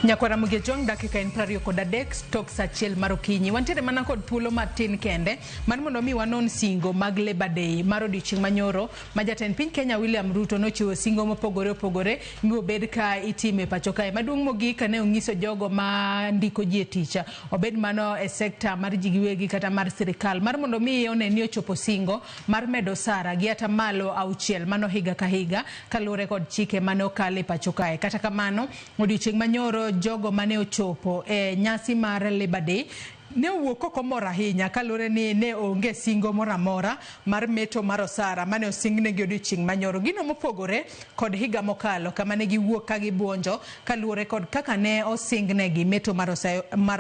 Nyakwara Mugejong dakika en prario kod adek tok sachiel marokinyi. Wantiere mana kod thuolo matin kende man mondo mi wanon singo mag Leba Dei mar odiochieng' manyoro ma jatend piny Kenya William Ruto nochiwo singo mopogore opogore mibed ka itime pacho kae. Maduong' mogik ne onyiso jogo ma ndiko ji e tich obed mano e sekta mar ji giwegi kata mar sirikal mar mondo mi one ni ochopo singo mar medo sara gi ata malo 6 mano higa ka higa kaluwore kod chike mane okale pacho kae. Kata kamano odiochieng' manyoro jogo mane ochopo e nyasi mar Leba Dei ne owuok komor ahinya kalure ni ne onge singo moramora mar meto mar osara mane osingne gi odiochieng' manyoro. Gino mopogore kod higa mokalo kama ne giwuok ka gibuonjo kalure kod kaka ne osingne gi meto mar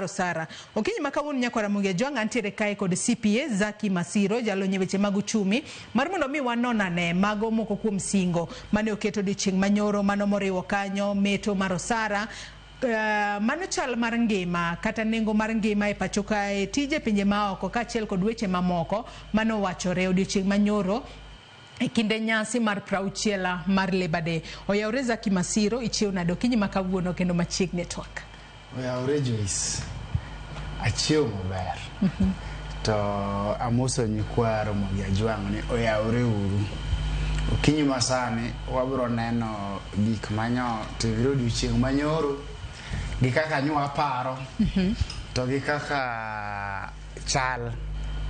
osara. Okinyi makawuono Nyakwara Mugejong antiere kae kod CPA Zaki Masiro jalonye weche mag uchumi mar mondo mi wanonane mago moko kuom singo mane oketo odiochieng' manyoro mano moriwo kanyo meto mar osara. Mano chal mar ngima kata nengo mar ngima e pacho kae tije pinje maoko kaachiel kod weche mamoko mano wachore odiochieng' manyoro e kinde nyasi mar 60 mar Leba Dei. Oyawre Zaki Masiro ichiew nado kinyi makawuono kendo machiegni twak. Oyawre Joyce achiew maber. To amoso Nyakwara Ramogi ajwang' ni oyawre uru. Okinyi masani wabro neno gik manyo tiviro odiochieng' manyoro gi kaka nywa paro to gi kaka chal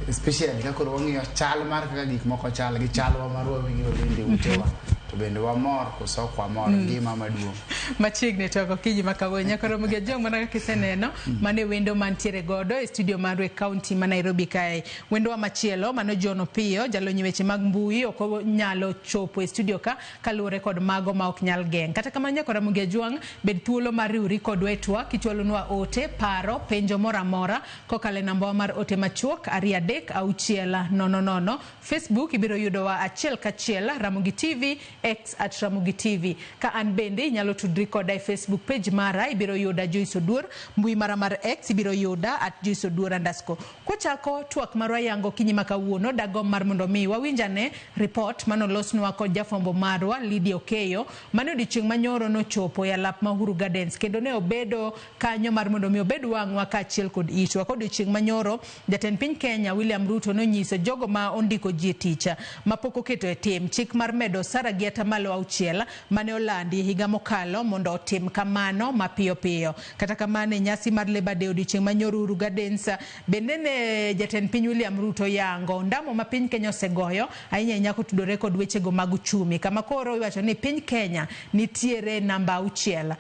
especially kaka wang'iyo chal mar kaka gik moko chal gi chalwa marwa wingi bende utewa to bende wamor koso kwa mor ngima maduong' machiegni to okinyi makawuono Nyakwara Mugejong mana kaka iseneno mane wendo mantiere godo e studio mar county ma Nairobi kae. Wendo machielo mano Jono Pio jalonye weche mag mbui ok nyalo chopo e studio ka kaluwore kod mago ma ok nyal geng'. Kata kamano Nyakwara Mugejong bed thuolo mar riwri kod wetwa kitwalonwa ote paro penjo moramora kokale namba mar ote machuok 238600. Facebook ibiro yudowa achiel kachiel Ramogi TV X @Ramogi TV. Ka an bende nyalo tudri koda e Facebook page mara ibiro yuda Joyce Oduor, mbui mara mar X ibiro yuda @Joyce Oduor_. Kochako twak marwa yango kinyi makawuono dagom mar mondo mi wawinjane report mano losnwa kod jafombo marwa Lydia Okeyo mane odiochieng' manyoro nochopo e alap ma Uhuru Gardens kendo ne obedo kanyo mar mondo mi obed wang'wa kaachiel kod itwa. Kod odiochieng' manyoro jatend piny Kenya William Ruto nonyiso jogo ma ondiko ji e tich mapok oketo e tim chik mar medo sara gi ata malo 6 mane olandi higa mokalo mondo otim kamano mapiyo piyo. Kata kamano nyasi mar Leba Dei odiochieng' manyoro Uhuru Gardens bende ne jatend piny William Ruto yango ndamo ma piny Kenya osegoyo ahinya kotudore kod wechego mag uchumi kama koro iwacho ni piny Kenya nitiere namba 6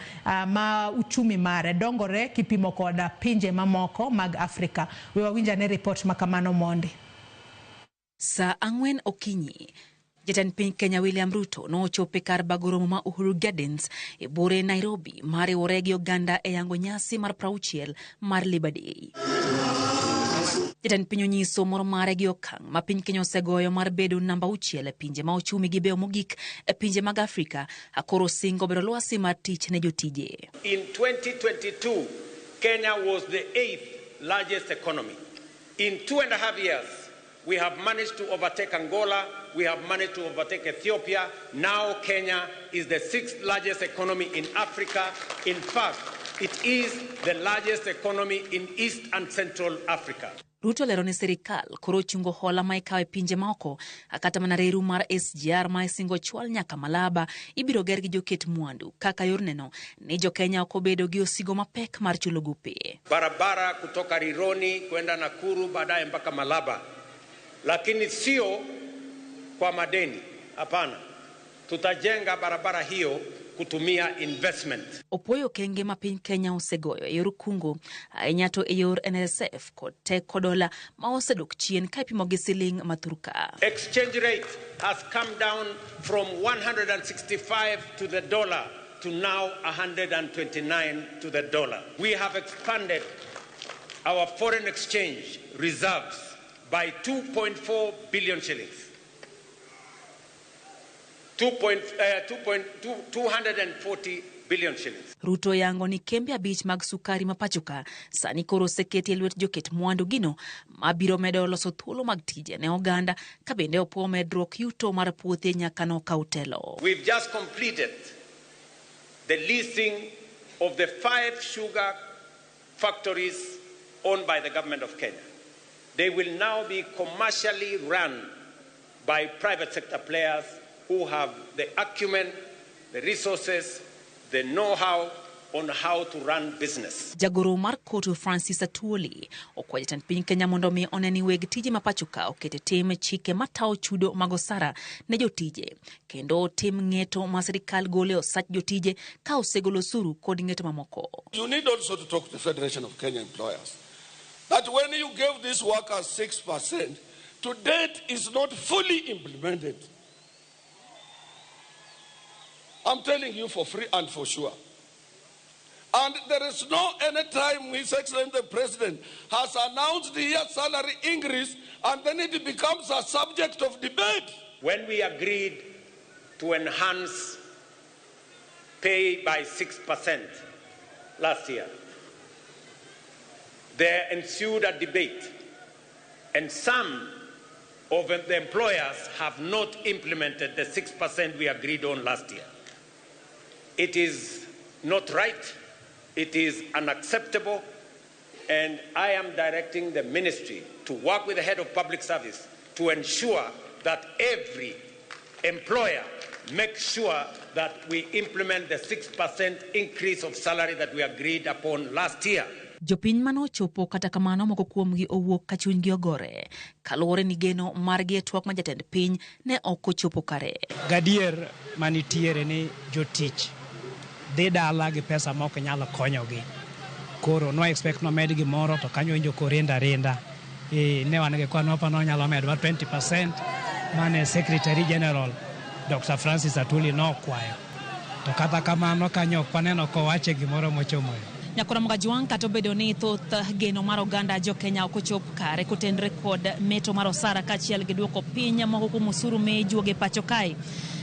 ma uchumi mare dongore kipimo kod pinje mamoko mag Afrika. We wawinjane report makamano mondi. Sa 4 okinyi jatend piny Kenya William Ruto nochopo kar bagoromo ma Uhuru Gardens e bore Nairobi mare oregi oganda e yango nyasi mar 60 mar Leba Dei. Jatend piny onyiso moro mare gi okang' ma piny Kenya osegoyo mar bedo namba 6 e pinje ma ochumi gi beyo mogik e pinje mag Afrika akoro singo bedo lwasi mar tich ne jotije. In 2022 Kenya was the 8th largest economy. In 2.5 years we have managed to overtake Angola, we have managed to overtake Ethiopia. Now Kenya is the 6th largest economy in Africa. In fact, it is the largest economy in East and Central Africa. Ruto lero ni serikal koro chungo hola ma ikawe pinje maoko akata mana reru mar SGR ma singo chwal nyaka Malaba ibiro ger gi joket mwandu kaka yorneno ni jo Kenya ok obedo gi osigo mapek mar chulo gope. Barabara kutoka Rironi kwenda Nakuru baadaye mpaka Malaba. Lakini sio kwa madeni, hapana. Tutajenga barabara hiyo kutumia investment. Opoyo kenge ma piny Kenya osegoyo e yor kungo ahinya to e yor NSF kod teko dola ma osedok chien ka ipimo gi siling maturka. Exchange rate has come down from 165 to the dollar to now 129 to the dollar. We have expanded our foreign exchange reserves by 2.4 billion shillings. 240 billion shillings. Ruto yango ni kembe abich mag sukari mapachoka sani koro seketi e lwet joket mwandu gino mabiro medo loso thuolo mag tije ne oganda ka bende opo medruok yuto mar puothe nyaka no kautelo. We've just completed the leasing of the 5 sugar factories owned by the government of Kenya, they will now be commercially run by private sector players who have the acumen, the resources, the know-how on how to run business. Jagoro mar kotu Francis Atuoli okwayo jatend piny Kenya mondo mi oneni weg tije mapachoka okete tim chike matao chudo magosara ne jotije kendo tim ng'eto ma sirikal gole osach jotije ka osegolo osuru kod ng'eto mamoko. You need also to talk to the Federation of Kenya Employers that when you gave these workers 6%, to date is not fully implemented. I'm telling you for free and for sure. And there is no any time His Excellency the President has announced the year salary increase and then it becomes a subject of debate. When we agreed to enhance pay by 6% last year, there ensued a debate, and some of the employers have not implemented the 6% we agreed on last year. It is not right. It is unacceptable, and I am directing the ministry to work with the head of public service to ensure that every employer makes sure that we implement the 6% increase of salary that we agreed upon last year. Jopiny mano chopo kata kamano moko kuomgi owuok ka chunygi ogore kaluwore ni geno margi e twak ma jatend piny ne ok ochopo kare. Gadier manitiere ni jotich dhi dala gi pesa moko nyalo konyogi. Koro no expect no med gimoro to kanyo winjo korenda ne wan gi kwano pa no nyalo medwa 20%. Mane Secretary General Dr. Francis Atuoli no kwayo. To kata kamano kanyo kwaneno ko wache gimoro mochomo. Nyakora Mgajwang kato bedo ni thoth geno mar oganda jo Kenya ok ochop kare kotenre kod meto mar osara kachiel gi duoko piny moko kuom osuru mejuoge pacho kae.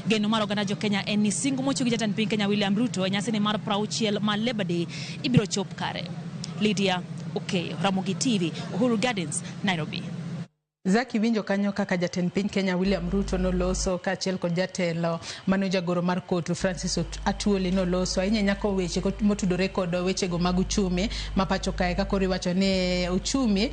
Geno mar oganda jo Kenya en ni singo mochugi jatend piny Kenya William Ruto e nyasi mar 60 mar Leba Dei ibiro chop kare. Lydia Okeyo, Ramogi TV, Uhuru Gardens, Nairobi. Zaki winjo kanyo kaka jatend piny Kenya William Ruto noloso kachiel kod jatelo mano jagoro mar kotu Francis Atuoli noloso ahinya nyako weche motudore kod weche go mag uchumi mapacho kae ka koro iwacho ne uchumi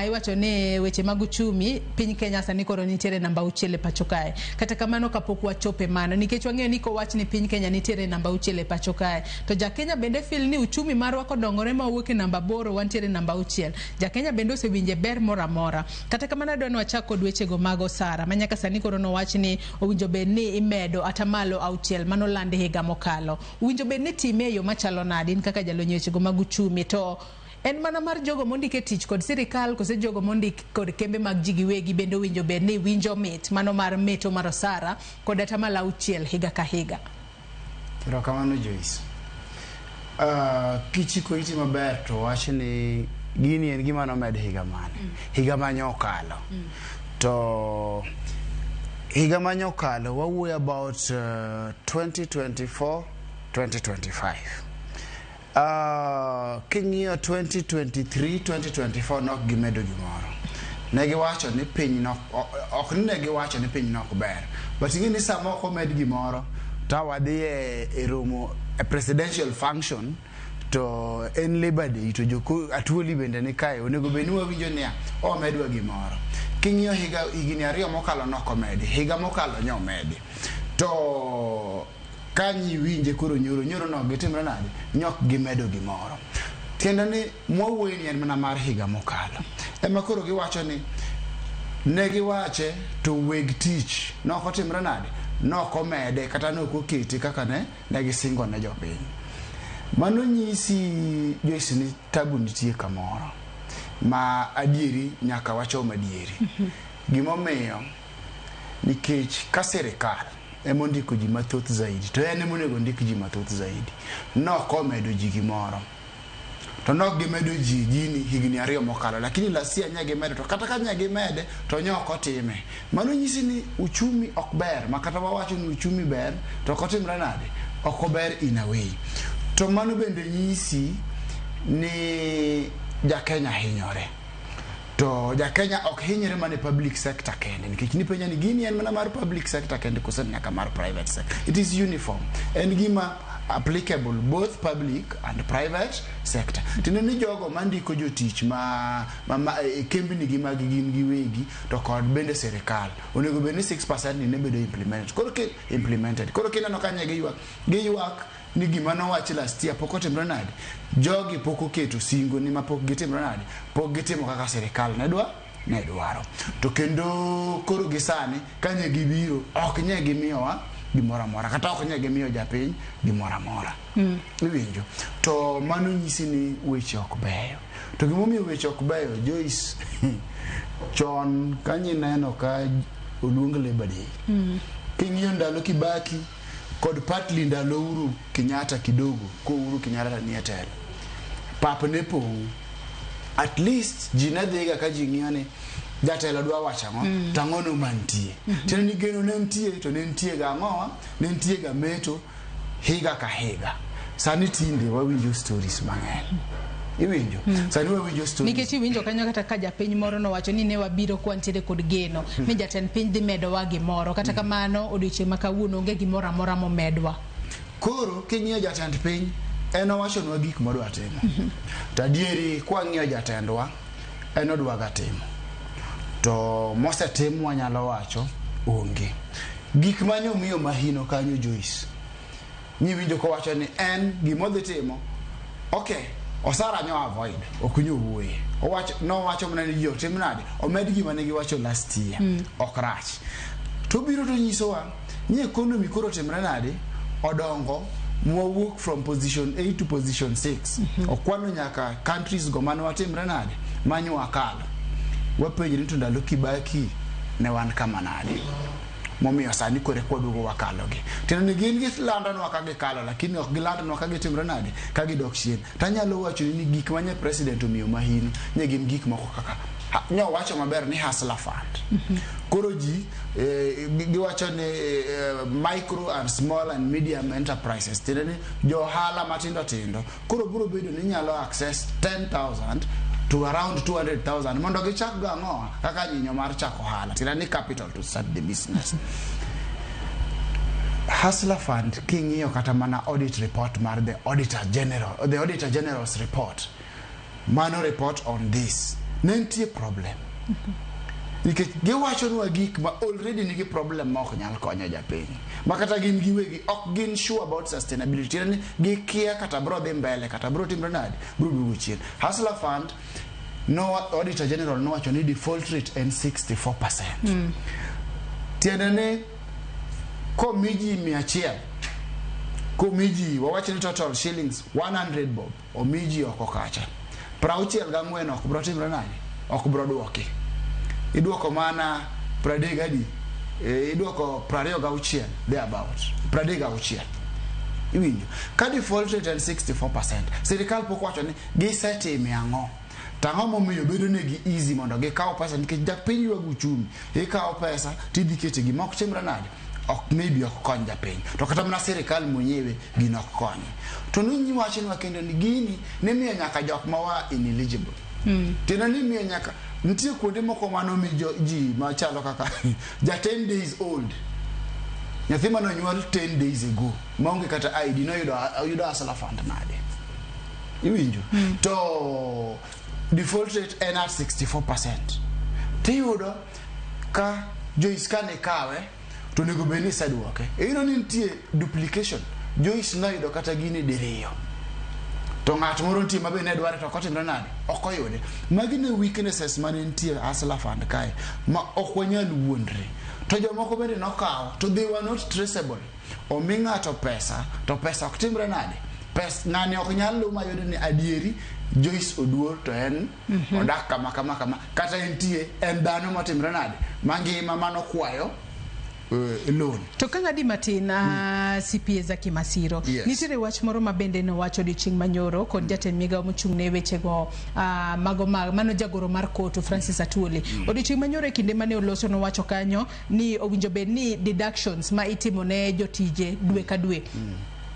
iwacho ne weche mag uchumi piny Kenya sani koro nitiere namba 6 e pacho kae kata kamano kapok wachope mano nikech wang'eyo ni ko wach ni piny Kenya nitiere namba 6 e pacho kae to ja Kenya bende feel ni uchumi marwa kodongore ma wuok e namba 8 wantiere namba 6 ja Kenya bende osewinje ber moramora kata kamano adwa ni wachak kod weche go mag osara manyaka sani koro no wach ni owinjo bed ni imedo atamalo 6 mano lande higa mokalo owinjo bed ni time yo machalo nadi kaka jalonyo weche go mag uchumi to en mana mar jogo mondike tich kod sirikal kose jogo mondik kod kembe mag jigi wegi bende winjo bed ni winjo mit mano mar meto mar osara kod atamalo 6 higa ka higa. Kiro kamano Joyce. Kichiko iti maber to wach ni gini en gima no med higa mane higa manyokalo to higa manyokalo we about 2024 2025 king'iyo 2023 2024 nok gimedo gimoro negi wacho ni piny no ok negi wacho ni piny nok ber but ing'e ni sama ok omed gimoro to wadhi e romo a presidential function to en Leba Dei to joko Atuoli bende ni kae onego beni wawinjo ni omedwa gimoro king'iyo higni 2 mokalo nokomedi higa mokalo nyomedi to kanyi winje koro nyoro no gitimre nade nyok gimedo gimoro tiende ni mwawuoyni en mana mar higa mokalo ema koro giwacho ni ne giwache to weg tich nokotimre nade nokomede kata nokoketi kaka ne gisingo ne jopiny. Mano nyisi Joyce ni tabu nitie kamoro ma adieri nyaka wachom adieri gimomiyo nikech ka sirikal emondiko ji mathoth zaidi to en emonego ndik ji mathoth zaidi nokomedo ji gimoro to nok gimedo ji gini higni 2 mokalo lakini lasia nyage medo to kata ka nyage mede to nyoko time mano nyisi ni uchumi ok ber makata wawacho ni uchumi ber to kotimre nade ok ber in a way to mano bende nyisi ni ja Kenya hinyore to ja Kenya ok hinyore mane public sector kende nikech ni penja ni gini en mana mar public sector kende kosen nyaka mar private sector it is uniform en gima applicable both public and private sector. Tineni jogo mandiko jotich ma kembni gi mag gin giwegi to kod bende serikal onego beni 6% ne bedo implemented. Koro kineno kanye gi ywak ni gima nowachi last year pok otimre nade. Jogi pok oketo singo ni mapok gitimre nade. Pok gitimo kaka serikal ne dwaro. To kendo koro gisani kanye gibiro ok nye gimiyowa gimora mora kata ok nye gimiyo japiny gimora mora. Iwinjo. To mano nyisi ni weche ok beyo. To gimomiyo weche ok beyo, Joyce chon kanye neno ka oluong Leba Dei. King'iyo ndalo Kibaki kod partly ndalo Uhuru Kenyatta kidogo ko Uhuru Kenyatta ni etel. Pap ne pong. At least jinadhiga ka jing'ione jatelo dwa wacha ngo tangono mantie. Tena ni geno ne ntie to ne ntie ga ngoa, ne ntie ga meto higa ka higa. Sani tinde wawinjo stories mang'eny. Iwinjo. Sani wawinjo stories. Nikech iwinjo kanyo kata ka japiny moro no wacho ni ne wabiro kwantiere kod geno ni jatend piny dhi medo wa gimoro kata kamano odiochieng' ma kawuono onge gimoro amora momedwa. Koro king'iyo jatend piny en owachonwa gik modwa timo. Tadieri kwang'iyo jatendwa en odwa ga timo. To mosetimwa nyalo wacho onge. Gik manyo miyo mahino kanyo Joyce. Nyiwinjo ko wacho ni en gimodhi timo. Okay, osara nyo avoid, okunyo wuoye. No wacho mna ni yo tim nade. Omed gima ne giwacho last year. Okrach. To biro to nyisowa ni economy koro timre nade odongo. Walk from position 8 to position 6. Okwano nyaka countries go mano watimre nade manyo akalo. Wapenje ni tunda Kibaki ne wan kama nade. Momiyo sani kore kwadugo wakalogi. Tena ni gin gi London wakage kalo lakini ok gi London wakage timre nade ka gidok chien. Tanyalo wacho ni gik manye president omiyo mahino ne gin gik moko kaka nyo wacho maber ni hustler fund. Koro ji giwacho ni micro and small and medium enterprises tena ni johala matindo tindo koro biro bedo ni nyalo access 10,000 to around 200,000 mondo gichak go ang'o kaka nyinyo mar chako ohala tena ni capital to start the business. Hustler fund king'iyo kata mana audit report mar the auditor general's report. Mano report on this nentie problem. Nikech giwacho nwa gik ma already nigi problem ma ok nyal konyo japiny. Makata gin giwegi ok gin sure about sustainability. Yani gikia kata bro dhi mbele kata bro timre nade bro dugo chien. Hustler fund no auditor general no wacho ni default rate en 64%. Tiende ne ko miji 100 ko miji wawacho ni total shillings 100 bob o miji oko kacha. Prauchiel gang'wen ok bro timre nade ok bro duoki. Iduoko mana pradegadi iduoko 26 thereabout 26. Iwinjo ka default rate and 64%. Serikal pok wacho ni gisetime ang'o. Tang'o momiyo bedo negi easy mondo gikaw pesa nikech japiny yuago uchumi. Ikaw pesa tidhi kete gima ok timre nade ok maybe ok kony japiny. To kata mana serikal mwenyewe gino ok konyo. To nunyi wacho ni wakendo ni gini ne miyo nyaka jok ma wa ineligible. Tena ni miyo nyaka ntie kuonde moko mano mi ji machalo kaka ja 10 days old. Nyathi mano nyuol 10 days ago. Maonge kata ID no yudo hustler fund nade. Iwinjo. To default rate en at 64%. Tiyudo ka Joyce kane kawe to nego beni sadwoke. Ino ni ntie duplication. Joyce no yudo kata gini diriyo. To ng'at moro ntie mabe ne dware to kotimre nade ok oyude. Magi ne weaknesses mane ntie hustler fund kae ma ok wanyal wuondre. To jomoko bende nokawo to they were not traceable. Omi ng'ato pesa to pesa ok timre nade. Pesa ng'ani ok nyal lu mayudo ni adieri Joyce oduor to en odak kama kata entie en dhano matimre nade mangima mano kwayo loan. To kanga di matina CPA za Kimasiro. Yes. Nitire wach moro mabende no wacho odiochieng' manyoro kod jatend migao mochung' ne wechego mago mano jagoro mar koto Francis Atwoli. Odiochieng' manyoro e kinde mane oloso no wacho kanyo ni owinjo bed ni deductions ma itimo ne jotije dwe ka dwe.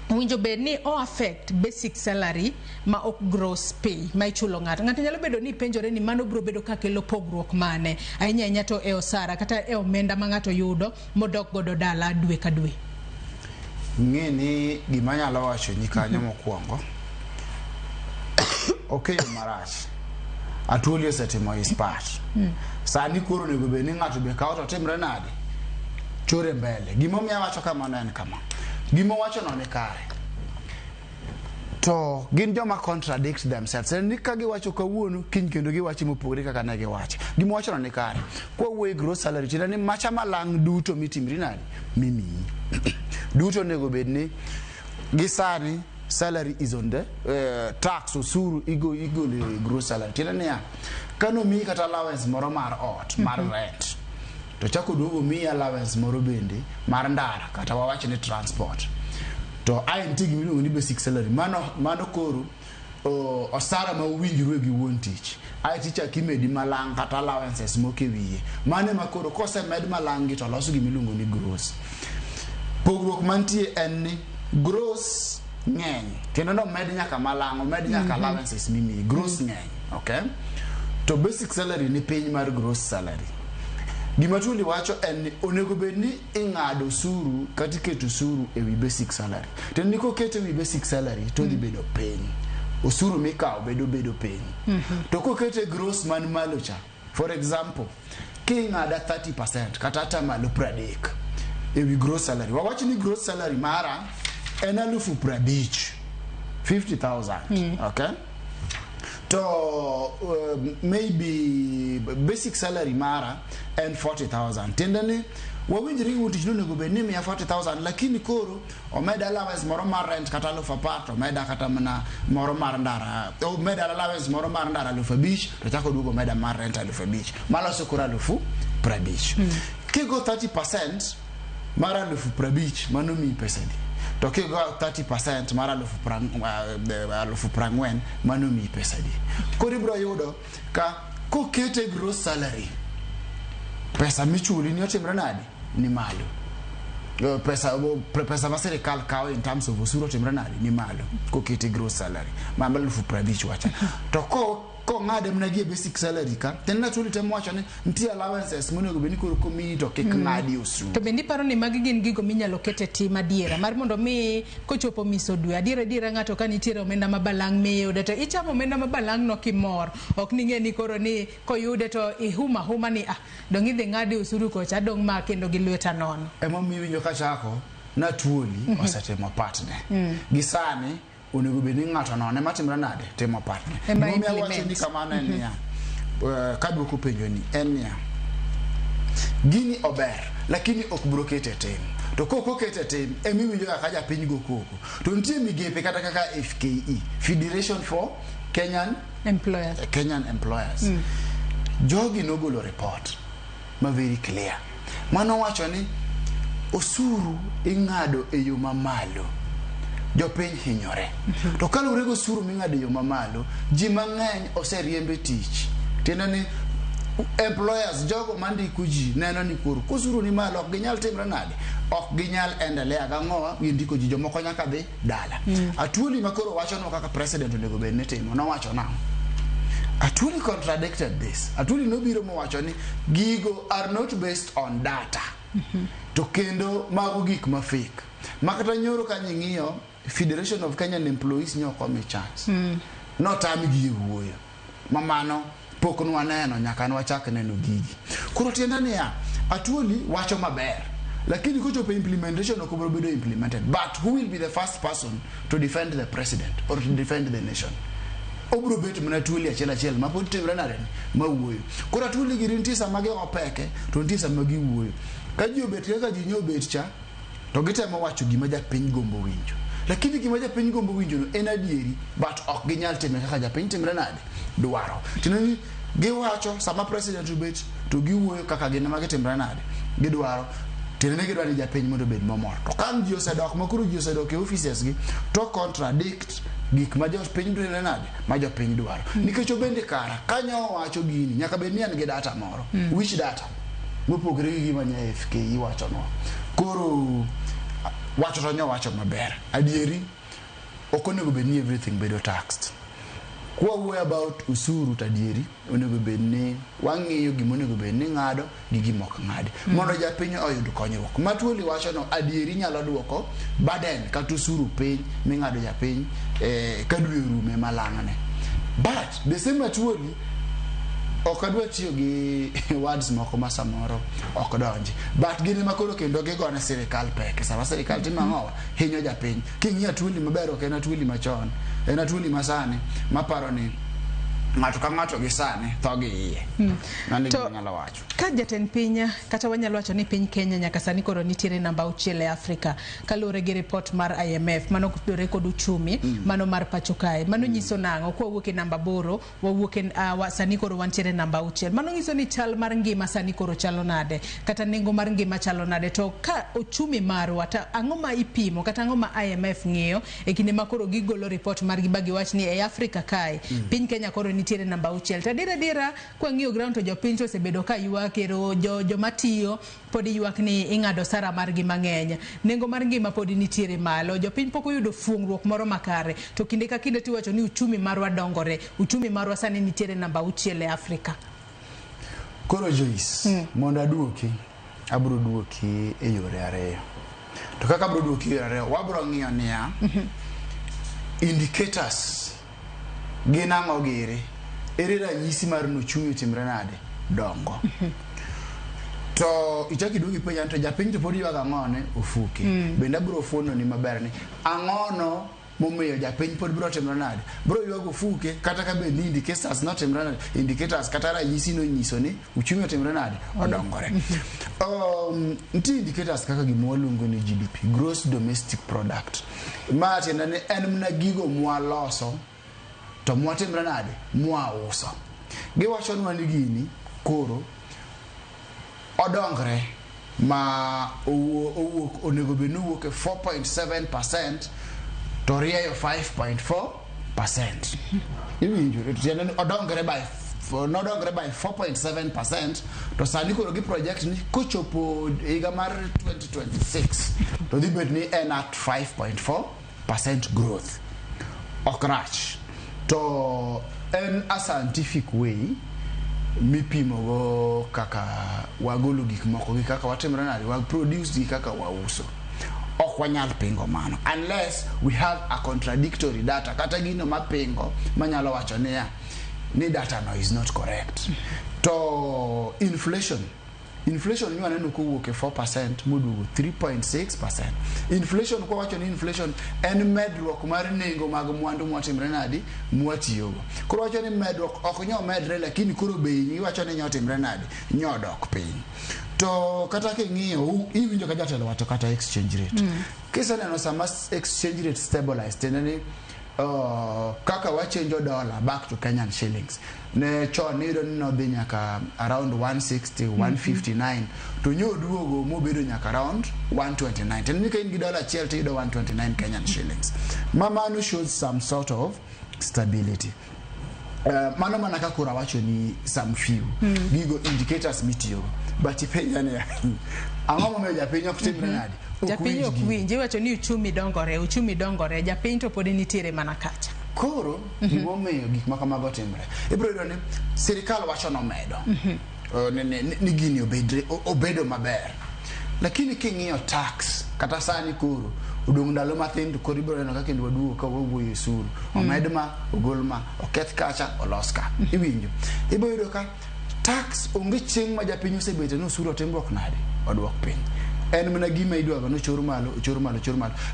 Winjo bed ni o affect basic salary ma ok gross pay ma ichulo ng'ato. Ng'ato nyalo bedo ni penjore ni mano bro bedo kakelo pogruok mane ahinya to e osara kata e omenda ma ng'ato yudo modok godo dala dwe ka dwe. ngini gimanya la wacho ni kanyo mokwongo okay marach atulio setimo his part sani koro nego be ni ngato be kawo to timre nade chore mbele gimo miya wacho kama en kama gimo wacho no ne kare to gin joma contradict themselves ni ka giwacho kawuono kiny kendo giwacho mopogore kaka ne giwacho gimo wacho no ne kare kwa wuoyi gross salary chira ni macha malang duto mitimri nade mimi duto nego bed ni gisani salary is on the tax usuru igo le gross salary chira ni ya kano mi kata allowance moro mar ot mar rent to chako duogo mi allowance moro bende mar ndara kata wawache ni transport to INT gimiluongo ni basic salary mano koro osara ma uwinjru gi wuon tich ai ticha kimedi malang kata allowances moke wiye mane makoro kose med malang to loso gimiluongo ni gross pogruok mantie en ni gross ngeny kendo no med nyaka malang med nyaka allowances mimi gross ngeny okay to basic salary ni piny mar gross salary gima tuli wacho en onego bedni ingado suru kati keto suru ewi basic salary to niko keto ewi basic salary to di bedo piny osuru mikao bedo piny to ko kete gross man malo cha for example kingada 30% kata hata malo 30 ewi gross salary wawacho ni gross salary mara en 50,000 okay to maybe basic salary mara and 40,000 tendani wawinjiri utich no nego be ni 40,000 lakini koro omeda allowance moro mar rent kata lo apart omeda kata mana moro mar ndara omeda allowance moro mar ndara lo fabich to chako duogo omeda mar rent lo fabich malo sokora lo fu prabich kigo 30% mara lo fu prabich mano mi pesa di to kigo 30% mara lo fu prangwen mano mi pesa di kori bro yudo ka ko kete gross salary pesa michuli ni otimre nade ni malo pesa ma serikal kawo in terms of usuru otimre nade ni malo ko kete gross salary mama lufu prabich wacha to ko ngade mnagie basic salary ka tena tuli temo wacho ni ntie allowances monego beni ko mi to kik ngadi usuru to bendi paro ni magi gin gigo minyalo kete ti madiera mar mondo mi kochopo miso dwe adiera ngato ka nitiere omenda mabalang miyude to ichamo omenda mabalang no kimor ok ninge ni koro ni koyude to ihuma ni dong idhi ngadi usuru kocha dong ma kendo gi lweta nono emo mi winjo ka chako na tuoli osetemo partner gisani onego beni ngato no ne matimra nade temo partner momi awacho ni kamano en ya kadwo ko penjo ni en ya gini ober lakini ok brokete tem to koko kete tem emi winjo ka ja piny go koko to ntie migepe kata kaka FKE Federation for Kenyan Employers jogi nogolo report ma very clear mano wacho ni osuru ingado e yo mamalo jopiny hinyore to kalure go suru mingade yo mamalo ji mang'eny oseriembe tich tena ni employers jogo mandiku ji neno ni koro kusuru ni malo ok ginyal timre nade ok ginyal endelea ga ngowa gindiko ji jomoko nyaka dhi dala Atwoli makoro wacho no kaka president onego bed ne timo no wacho na Atwoli contradicted this Atwoli nobiro mo wacho ni gigo are not based on data to kendo mago gik ma fake makata nyoro ka nying'iyo Federation of Kenyan Employees nyoko me chance no tami gi wuoyo mamano pok nwa neno nyaka nwa chak neno gigi koro tienda ni ya Atwoli wacho maber lakini kochopo implementation ok biro bedo implemented but who will be the first person to defend the president or to defend the nation obro bet mna Atwoli achiel ma pod timre nare ma wuoyo koro Atwoli gi ntisa mage opeke to ntisa magi wuoyo ka ji obet ka ji nyobet cha to gitemo wacho gima ja piny gombo winjo lakini gima ja piny gombo winjo no en adieri but ok ginyal time kaka ja piny timre nade dwaro tinani giwacho sama president ubet to giwuoyo kaka gin ma gitimre nade gidwaro tinani gidwaro ja piny mondo bed mamor to kan ji osedok makuru ji osedok e offices gi to contradict gik ma jo piny timre nade ma jo piny dwaro nikech obende kara kanyo wacho gini nyaka bed ni an gi data moro which data mopogre gi gima nya FKE wacho no koro wacho to nyo wacho maber adieri okonego be ni everything bedo taxed kwa wuoyo about usuru tadieri onego bedni wang'iyo gima onego bedni ng'ado gi gima ok ng'adi mondo japiny oyud konyruok. Matuoli wacho no adieri nyalo duoko baden kata usuru piny ming'ado japiny ka dwe rume malang'ne. But the same Matuoli ok adwa tiyo gi words moko ma samoro ok donji, but gini makoro kendo gigone sirikal peke sama sirikal timo ang'owa hinyo japiny. King'iyo Atuoli maber ok en Atuoli machon, en Atuoli masani maparo ni ng'ato ka ng'ato gi sani tho gi iye. Nani gima nyalo wacho ka jatend piny kata wanyalo wacho ni piny Kenya nyaka sani koro nitiere namba 6 e Afrika kaluwore gi report mar IMF mano kudore kod uchumi mano mar pacho kae. Mano nyiso nang'o kwa wuok e namba 8 wawuok e sani koro wantiere namba 6. Mano nyiso ni chal mar ngima sani koro chalo nade kata nengo mar ngima chalo nade. To ka uchumi marwa ta ang'o ma ipimo kata ang'o ma IMF ng'iyo e kinde ma koro gigolo report mar gibagi wach ni e Afrika kae piny Kenya koro nitiere namba 6. Ta dira kwa ng'iyo ground to jopiny to osebedo ka ywak kero jomatiyo pod ywak ni ing'ado sara margi mang'eny, nengo mar ngima pod nitiere malo, jopiny pok oyudo fuong'ruok moro makare. To kinde ka kinde tiwacho ni uchumi marwa dongore, uchumi marwa sani nitiere namba 6 e Afrika. Koro Joyce mondo aduoki abro duoki e yore ariyo. To kaka abro duoki e yore ariyo wabro ng'iyo niya indicators gin ang'o giri ere ranyisi mar nochumi timre nade dongo. To ichaki duogi penja to japiny to pod ywaga ng'one ofuke. Bende abro fuono ni maber ni ang'ono momiyo japiny pod bro timre nade bro ywago ofuke kata ka bende indicators not timre nade indicators kata ranyisi no nyiso ni uchumi timre nade odongore. Nti indicators kaka gima waluongo ni GDP, gross domestic product. Ma tiende ni en mna gigo mwaloso to mwatimre nade mwauso. Giwacho nwa ni gini koro odongre ma onego bedni owuok e 4.7% to rieyo 5.4%. Iwinjo tiende ni odongre by 4.7% to sani koro gi project ni kochopo higa mar 2026 to dhi bet ni en at 5.4% growth. Okrach to en a scientific way mipimo go kaka wagolo gik moko gi kaka watimre nade wag produce gi kaka wauso. Ok wanyal pingo mano unless we have a contradictory data kata gino mapingo manyalo wacho ni data no is not correct. To inflation ni waneno kowuok e 4% moduogo 3.6%. Inflation kwa wacho ni inflation en medruok mar nengo mag mwandu mwatimre nade mwatiyogo. Koro wacho ni medruok ok nyo medre lakini koro bei wacho ni nyotimre nade nyodok piny. To kata king'iyo iwinjo ka jatelo wacho kata exchange rate. Kisa neno sama exchange rate stabilized tena ni kaka wachenjo dollar back to Kenyan shillings ne chon nido no dhi nyaka around 160 159 to nyoduogo mobedo nyaka around 129. Tena ni ka in gi dollar achiel to yudo 129 Kenyan shillings. Mano shows some sort of stability. Mano mana ka kura wacho ni some few gigo indicators mitiyo but ipenja ni ang'o momiyo japiny ok timre nade japiny ok winji wacho ni uchumi dongore japiny to pod nitiere mana kacha. Koro gimomiyo gik makamago timre ibro yudo ni sirikal wacho no medo ni gini obedo maber lakini king'iyo tax kata sani koro udong ndalo mathin to koro ibro neno kaka kendo waduogo ka wawuoyo usuru omed ma ogol ma oketh kacha olos ka. Iwinjo ibro yudo ka tax onge chieng' ma japiny osebete no usuru otimruok nade oduok piny. En mana gima idwago no chor malo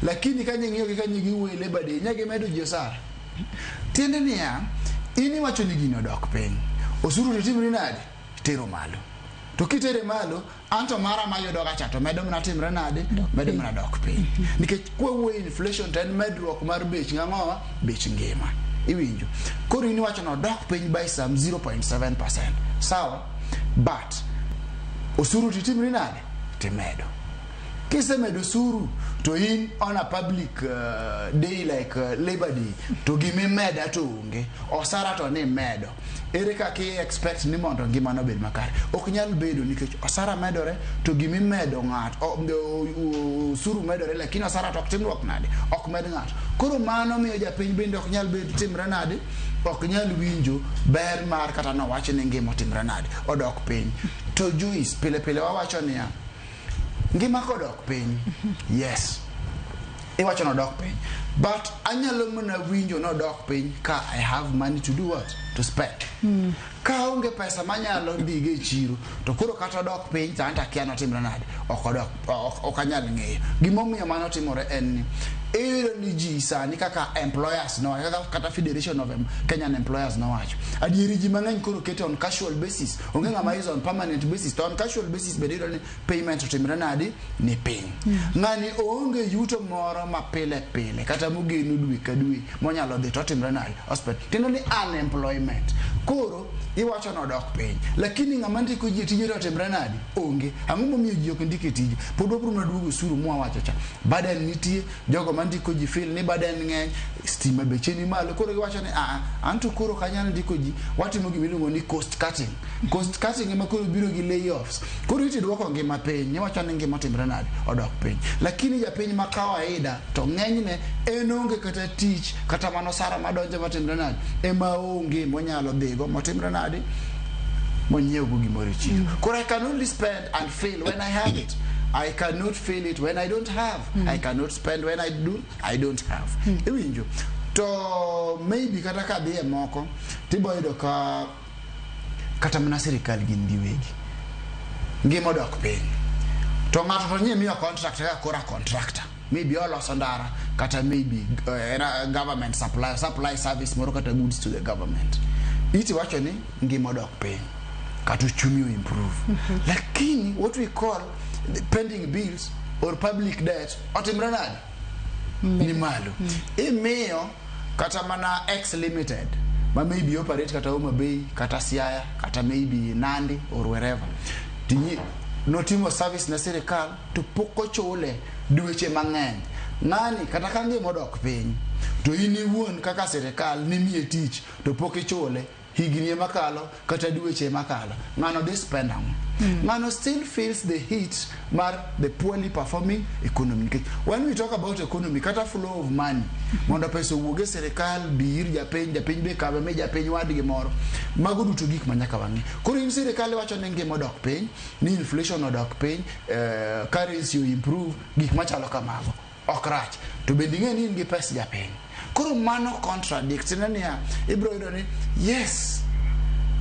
lakini ka nying'iyo gi ka nyigi wuoyo Leba Dei nyagi medo ji osara. Tiende niya ini wacho ni gino dok piny osuru to timri nade tero malo to kitere malo anto mara mayudo gacha to medo mana timre nade medo mana dok piny nikech kwa wuoyo inflation to en medruok mar bech ng'ang'owa bech ngima. Iwinjo koro ini wacho no dok piny by some 0.7% sawa but osuru to timri nade timedo. kisemedo suru to in on a public day like Leba Dei to gimi meda to unge osara to ni medo ere kaki expect ni mondo ngima no bed makare ok nyal bedo nikech osara medore to gimi medo ngat suru medore lakini osara to timruok nade ok med ngat koro mano miyo japiny bende ok nyal bedo timre nade ok nyal winjo ber mar kata no wacho ni ngima timre nade odok piny to Joyce pile wawacho niya ngima kodok piny yes iwacho no dok piny but anyalo mana winjo no dok piny ka I have money to do what to spend ka onge pesa manyalo dhige e chiro to koro kata dok piny tanta kia no timre nade ok anyal ng'eyo gimomiyo mano timore en ni ni ji sani kaka employers no kata Federation of Kenyan Employers no wacho adieri ji mang'eny koro keto on casual basis onge ng'ama is on permanent basis to on casual basis bedo ni payment to timre nade ni piny ng'ani onge yuto moro ma pile kata mogeno dwe ka dwe monyalo dhi to timre nade hospital tendo ni unemployment koro iwacho no dok piny lakini ng'ama ndiko ji tije to timre nade onge ang'o momiyo ji ok ndike tije pod wabro maduogo suru mwawacho cha baden nitie jogo mandiko ji feel ni baden ng'eny stima beche ni malo koro iwacho ni anto koro kanyal ndiko ji watimo gimiluongo ni cost cutting ema koro biro gi layoffs koro iti dwoko ngima piny iwacho ni ngima timre nade odok piny lakini japiny ma kawaida to ng'enyne en onge kata tich kata mano sara madonjo matimre nade ema onge monyalo dhigo motimre nade monyiew go gimoro chiro koro I can only spend and fail when I have it I cannot fail it when I don't have I cannot spend when I don't have iwinjo to maybe kata ka dhie moko tiboyudo ka kata mana sirikal gin giwegi ngima dok piny to ng'ato to nye miyo contract ka kora contractor maybe oloso ndara kata maybe government supply service moro kata goods to the government iti wacho ni ngima dok piny kata uchumi improve lakini what we call pending bills or public debt otimre nade ni malo imiyo kata mana X Limited ma maybe operate kata Homa Bay kata Siaya kata maybe Nandi or wherever tinyi notimo service na serikal to poko chole dweche mang'eny ng'ani kata kange modok piny to ini wuon kaka serikal ni miye tich to poko chole higni makalo kata dweche makalo ng'ano dey spend ng'ano still feels the heat mar the poorly performing economy. When we talk about economy kata flow of money mondo pesa wuoge serikal bir japiny be kabe me japiny wadgi moro mago duto gik manyaka wang'e koro in serikal wacho ni ngima odok piny ni inflation odok piny currency improve gik machalo kamago ok rach to bende ng'e ni in gi pesa japiny koro mano contradict nania ibro yudo ni yes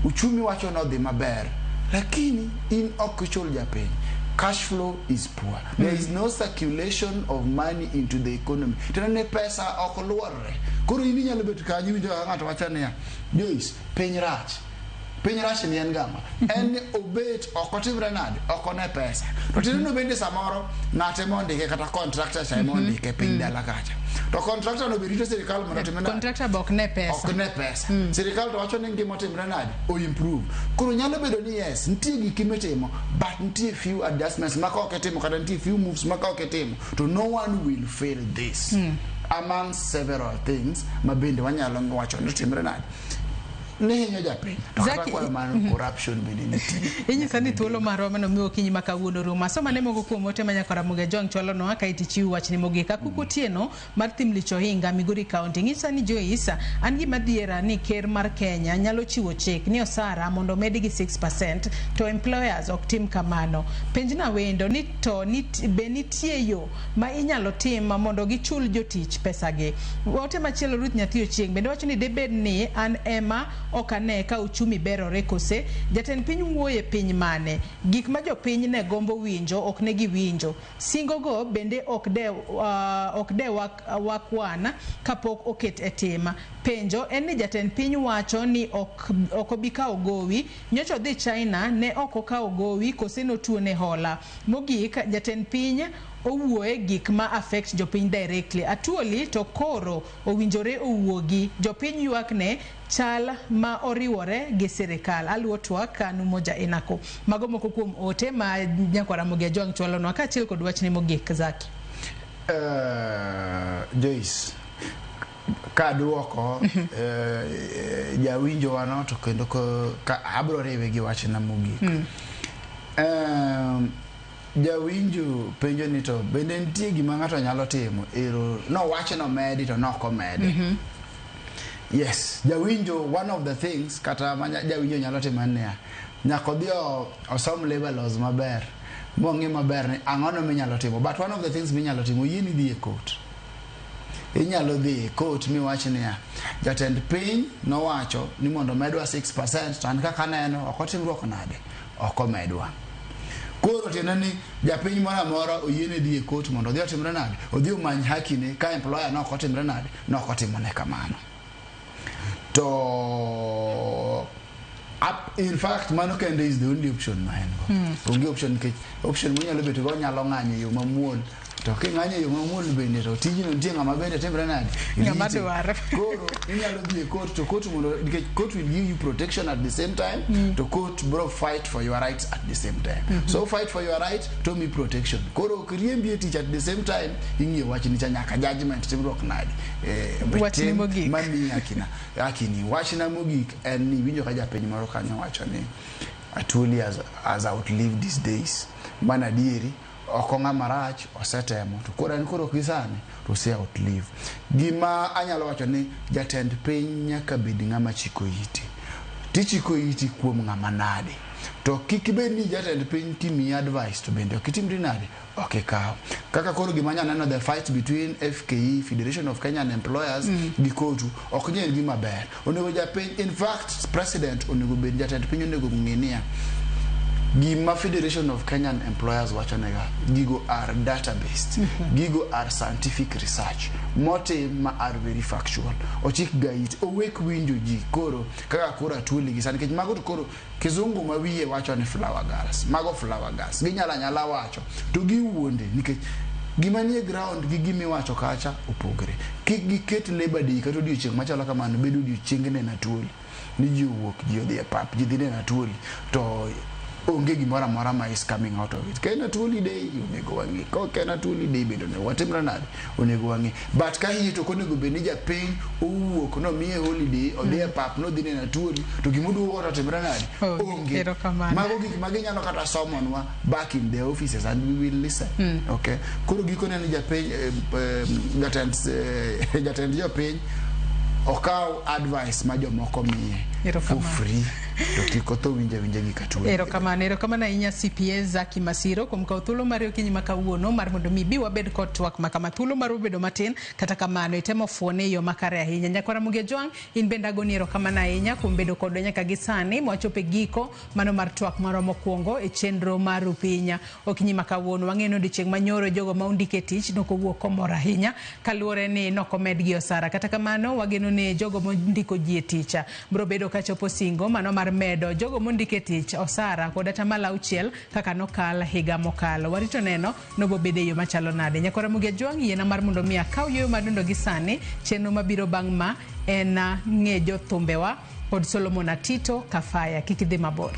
uchumi wacho no dhi maber lakini in ok chul japiny cash flow is poor there is no circulation of money into the economy tene pesa ok luorre koro in nyalo bet ka winjo ng'ato wacho niya Joyce piny rach ni en gama en obet ok otimre nade ok one pesa to tineno bende samoro ng'ate mondike kata contractor cha mondike piny dala kacha to contractor no berito serikal mondo timre nade contractor bok ne pesa serikal to wacho ni ngima timre nade o improve koro nyalo bedo ni yes nitie gik mitimo but nitie few adjustments maka ok timo kata nitie few moves maka ok timo to no one will fail this among several things mabende wanyalo wacho ni timre nade nehinyo japiny Zaki kwa man corruption bidini inyi sani thuolo maroma no miyo kinyi makawuono ruma so mane mogo kuom ote manyaka Ramogi jong chwalo no aka iti chiu wachni mogika kukotieno mar tim licho hinga Migori County ng'isa ni Joyce an gima dhiera ni ker mar Kenya nyalo chiwo chik ni osara mondo medi gi 6% to employers ok tim kamano penjna wendo ni to be nitie yo ma inyalo tim mondo gichul jotich pesa gi ote machielo Ruth Nyathiyo Chieng bende wacho ni debed ni an ema okane ka uchumi berore kose jatend piny wuoye piny mane gik ma jopiny ne gombo winjo ok ne giwinjo singo go bende ok de wakwana kapok oket e tema penjo en ni jatend piny wacho ni ok obikawo gowi nyocho dhi China ne ok okawo gowi kose notuo ne hola mogik jatend piny owuoye gik ma affect jopiny directly. Atuoli to koro owinjore owuogi jopiny ywakne chal ma oriwore gi sirikal. Aluo twak kanu moja enako. Mago moko kuom ote ma nyakwara Ramogi Ajwang chwalonwa kaachiel kod wachne mogik Zaki. Joyce kaduoko jawinjo wano to kendo ka abro riwe gi wachna mogik. Jawinjo penjo ni to bende nitie gima ng'ato nyalo timo ero no wachno medi to noko medi. Yes, jawinjo, one of the things kata jawinjo nyalo timo ne nyako dio osom labor laws maber mongi maber ni angono minyalo timo, but one of the things minyalo timo yini dhi e court. Inyalo dhi e court mi wach ni jatend piny no wacho ni mondo medwa 6% to an kaka neno okotimruok nade okomedwa. Koro tiende ni japiny moro amora oyiene dhi e court mondo odhi otimre nade odhi omany hakine ka employer no okotimre nade no okotimone kamano. To in fact mano kende is the only option man. Only option munyalo beto go nyalo ng'anyo yo mamuol. To king'anyo yo mamuol bende to tijino nitie ng'ama bende timre nade ng'ama dwaro. Koro inyalo dhi e court to court mondo court will give you protection at the same time to court bro fight for your rights at the same time. So fight for your right to me protection. Koro kriembi teach at the same time ing'e wach ni nyaka judgment timruok nade. Wachni mogik mami akini wachna mogik en ni winjo ka japiny moro kanyo wacho ni Atuoli has outlived these days. Mana dieri okonga marach osetemo to koro en koro kisani to se outlive. Gima anyalo wacho ni jatend piny nyaka bed ng'ama chiko iti. Tichiko iti kuom ng'ama nade. To kikibed ni jatend piny timi advice to bende okitimri nade okikaw. Kaka koro gima nyaneno the fight between FKE Federation of Kenyan Employers gi kotu oknyen gima ber. Onego japiny, in fact president onego bed jatend piny onego ng'enia gima Federation of Kenyan Employers wacho nega gigo are data based. Gigo are scientific research. Mote ma are very factual. Ochik gait owek winjo ji koro kaka kora Atuoli gi sani kech mago to koro kizungu ma wiye wacho ni flower girls. Mago flower girls ginyala wacho to giwuonde nikech gima nie ground gi gimi wacho kacha opogre. Kik giket Leba Dei kata odiochieng' machalo kamano bedo odiochieng' ne Atuoli ni ji wuok ji odhi e pap ji dhi ne Atuoli to onge gimora mora ma is coming out of it. Kena Atuoli Day onego wangi. Ko kena Atuoli Day bedo ne watimra nade onego wangi. But ka hito konego be ni japiny owuok no miye holiday odhi e pap no dhi ne Atuoli to gimudu ora timra nade onge. Mago gik maginyalo kata somonwa back in the offices and we will listen. Okay. Koro gikone ni japiny jatend jopiny okaw advice ma jomoko miye for free. Tokikoto winja gi Atuoli. Erokamano ahinya CPA Zaki Masiro kuom kawo thuolo mar okinyi ma kawuono mar mondo mi bi wabed kod twak ma kama thuolo mar bedo matin kata kamano itemo fuone yo makare ahinya. Nyakwara Ramogi Ajwang in bende agoni erokamano ahinya kuom bedo kodwa nyaka gi sani mwachopo e giko mano mar twak moro mokwongo e chenro mar Rupinya. Okinyi ma kawuono wang'eno odiochieng' manyoro jogo ma ondike tich nokowuok komor ahinya kaluwore ni nokomedgi osara. Kata kamano wageno ne jogo mondiko ji e tich bro bedo kachopo singo mano mar medo jogo mondike tich osara kod atamalo 6 kaka nokal higa mokalo. Warito neno nobo bede yo machalo nade. Nyakwara Ramogi Ajwang yiena mar mondo mi akaw yo madundo gi sani chenro mabiro bang' ma en ng'ejo thumbewa kod Solomon Atito Kafaya. Kik idhi mabor.